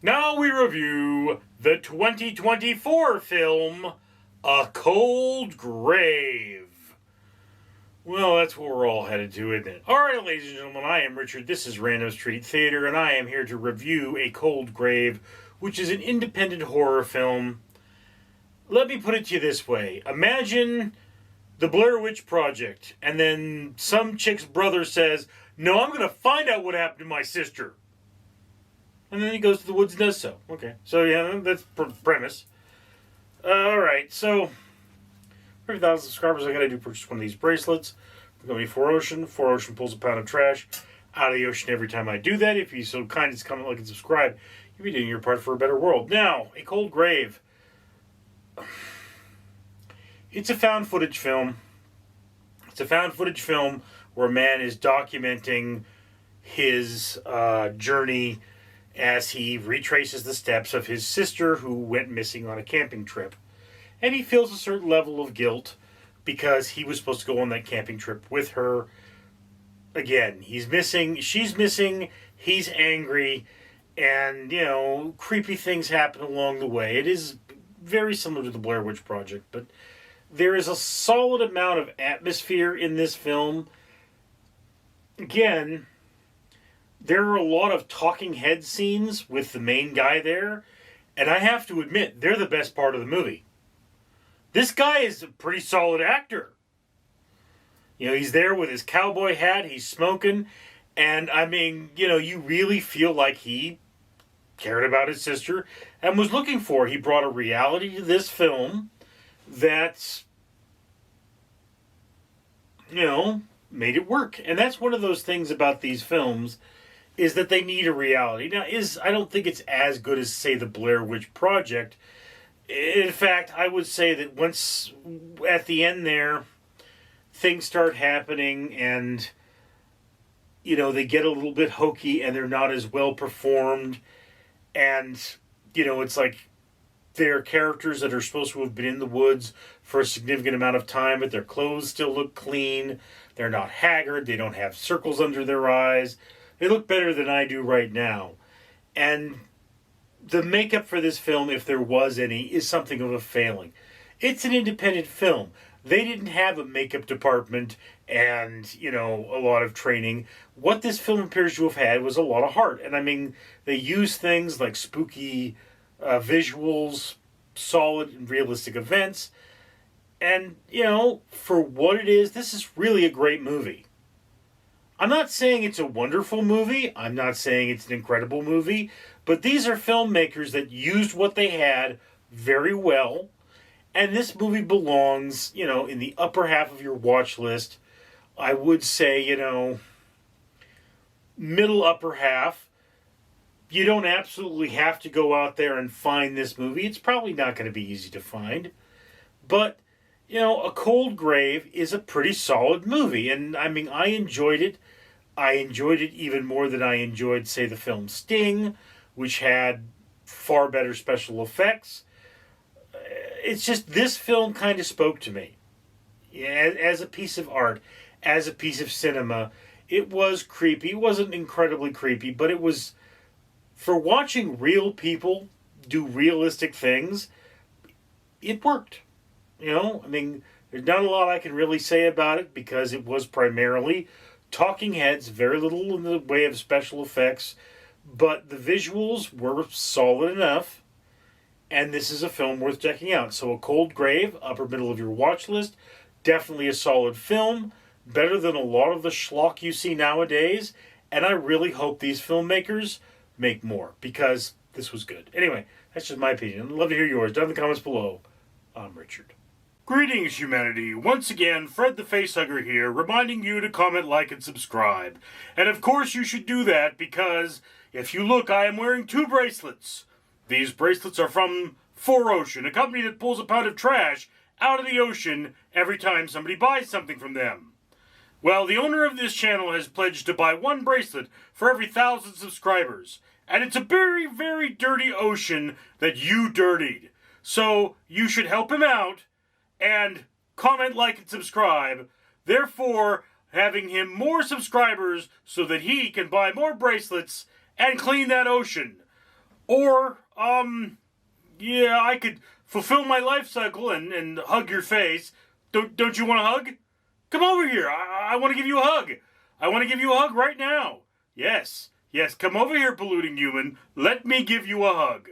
Now we review the 2024 film, A Cold Grave. Well, that's what we're all headed to, isn't it? Alright, ladies and gentlemen, I am Richard, this is Random Street Theater, and I am here to review A Cold Grave, which is an independent horror film. Let me put it to you this way. Imagine the Blair Witch Project, and then some chick's brother says, "No, I'm going to find out what happened to my sister." And then he goes to the woods and does so. Okay, so yeah, that's premise. Alright, so for 30,000 subscribers, I gotta purchase one of these bracelets. It's gonna be 4Ocean. 4Ocean pulls a pound of trash out of the ocean every time I do that. If you're so kind as to comment, like, and subscribe, you'll be doing your part for a better world. Now, A Cold Grave. It's a found footage film. It's a found footage film where a man is documenting his journey as he retraces the steps of his sister who went missing on a camping trip. And he feels a certain level of guilt because he was supposed to go on that camping trip with her. Again, he's missing, she's missing, he's angry, and, you know, creepy things happen along the way. It is very similar to the Blair Witch Project, but there is a solid amount of atmosphere in this film. Again, there are a lot of talking head scenes with the main guy there, and I have to admit, they're the best part of the movie. This guy is a pretty solid actor. You know, he's there with his cowboy hat, he's smoking, and I mean, you know, you really feel like he cared about his sister and was looking for her. He brought a reality to this film that, you know, made it work. And that's one of those things about these films, is that they need a reality. Now, I don't think it's as good as, say, the Blair Witch Project. In fact, I would say that once, at the end there, things start happening and, you know, they get a little bit hokey and they're not as well performed. And, you know, it's like they're characters that are supposed to have been in the woods for a significant amount of time, but their clothes still look clean. They're not haggard. They don't have circles under their eyes. They look better than I do right now. And the makeup for this film, if there was any, is something of a failing. It's an independent film. They didn't have a makeup department and, you know, a lot of training. What this film appears to have had was a lot of heart. And I mean, they use things like spooky visuals, solid and realistic events. And, you know, for what it is, this is really a great movie. I'm not saying it's a wonderful movie. I'm not saying it's an incredible movie. But these are filmmakers that used what they had very well. And this movie belongs, you know, in the upper half of your watch list. I would say, you know, middle upper half. You don't absolutely have to go out there and find this movie. It's probably not going to be easy to find. But, you know, A Cold Grave is a pretty solid movie. And, I mean, I enjoyed it. I enjoyed it even more than I enjoyed, say, the film Sting, which had far better special effects. It's just, this film kind of spoke to me. As a piece of art, as a piece of cinema, it was creepy. It wasn't incredibly creepy, but it was, for watching real people do realistic things, it worked. You know, I mean, there's not a lot I can really say about it because it was primarily talking heads, very little in the way of special effects, but the visuals were solid enough, and this is a film worth checking out. So A Cold Grave, upper middle of your watch list, definitely a solid film, better than a lot of the schlock you see nowadays, and I really hope these filmmakers make more, because this was good. Anyway, that's just my opinion. I'd love to hear yours. Down in the comments below. I'm Richard. Greetings, humanity. Once again, Fred the Facehugger here, reminding you to comment, like, and subscribe. And of course you should do that because, if you look, I am wearing 2 bracelets. These bracelets are from 4Ocean, a company that pulls a pound of trash out of the ocean every time somebody buys something from them. Well, the owner of this channel has pledged to buy 1 bracelet for every 1,000 subscribers. And it's a very, very dirty ocean that you dirtied. So, you should help him out and comment, like, and subscribe, therefore having him more subscribers so that he can buy more bracelets and clean that ocean. Or, yeah, I could fulfill my life cycle and hug your face. Don't you want a hug? Come over here. I want to give you a hug. I want to give you a hug right now. Yes, come over here, polluting human. Let me give you a hug.